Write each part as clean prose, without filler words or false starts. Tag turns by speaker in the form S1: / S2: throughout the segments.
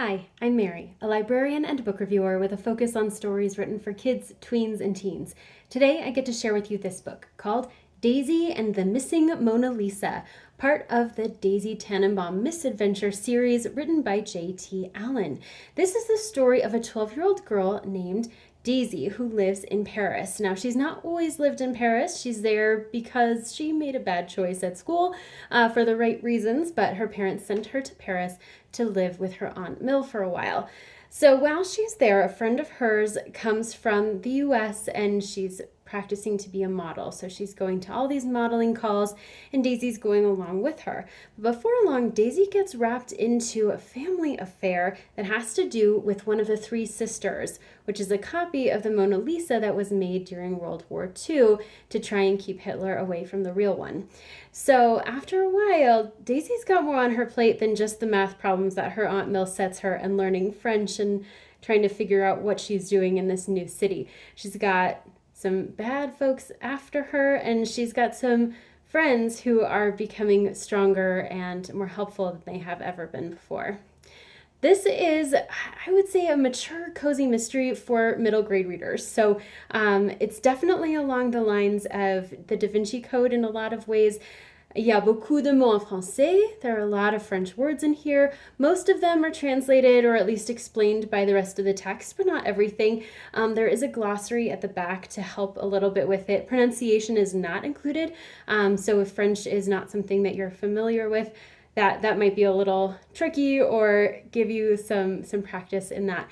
S1: Hi, I'm Mary, a librarian and book reviewer with a focus on stories written for kids, tweens, and teens. Today, I get to share with you this book called Daisy and the Missing Mona Lisa, part of the Daisy Tannenbaum Misadventure series written by J.T. Allen. This is the story of a 12-year-old girl named Daisy, who lives in Paris. Now, she's not always lived in Paris. She's there because she made a bad choice at school for the right reasons, but her parents sent her to Paris to live with her Aunt Mill for a while. So while she's there, a friend of hers comes from the US and she's practicing to be a model. So she's going to all these modeling calls and Daisy's going along with her. But before long, Daisy gets wrapped into a family affair that has to do with one of the three sisters, which is a copy of the Mona Lisa that was made during World War II to try and keep Hitler away from the real one. So after a while, Daisy's got more on her plate than just the math problems that her Aunt Mill sets her and learning French and trying to figure out what she's doing in this new city. She's got some bad folks after her, and she's got some friends who are becoming stronger and more helpful than they have ever been before. This is, I would say, a mature, cozy mystery for middle grade readers. So it's definitely along the lines of the Da Vinci Code in a lot of ways. Il y a beaucoup de mots en français. There are a lot of French words in here. Most of them are translated or at least explained by the rest of the text, but not everything. There is a glossary at the back to help a little bit with it. Pronunciation is not included, so if French is not something that you're familiar with, that might be a little tricky or give you some practice in that.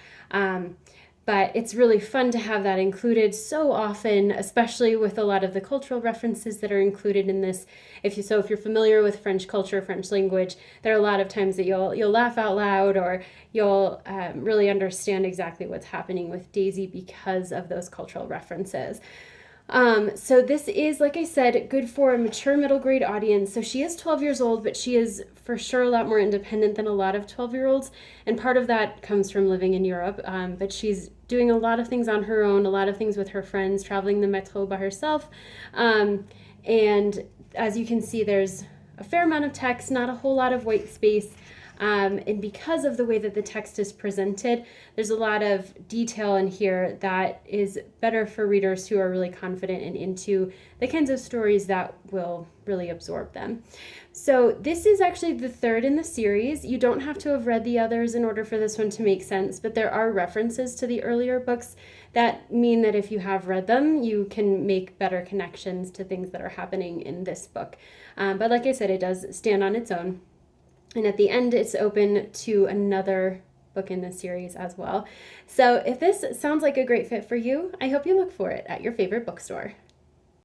S1: But it's really fun to have that included so often, especially with a lot of the cultural references that are included in this. If you're familiar with French culture, French language, there are a lot of times that you'll laugh out loud or you'll really understand exactly what's happening with Daisy because of those cultural references. So this is, like I said, good for a mature middle grade audience. So she is 12 years old, but she is for sure a lot more independent than a lot of 12-year-olds. And part of that comes from living in Europe. But she's doing a lot of things on her own, a lot of things with her friends, traveling the metro by herself. And as you can see, there's a fair amount of text, not a whole lot of white space. And because of the way that the text is presented, there's a lot of detail in here that is better for readers who are really confident and into the kinds of stories that will really absorb them. So this is actually the third in the series. You don't have to have read the others in order for this one to make sense, but there are references to the earlier books that mean that if you have read them, you can make better connections to things that are happening in this book. But like I said, it does stand on its own. And at the end, it's open to another book in this series as well. So if this sounds like a great fit for you, I hope you look for it at your favorite bookstore.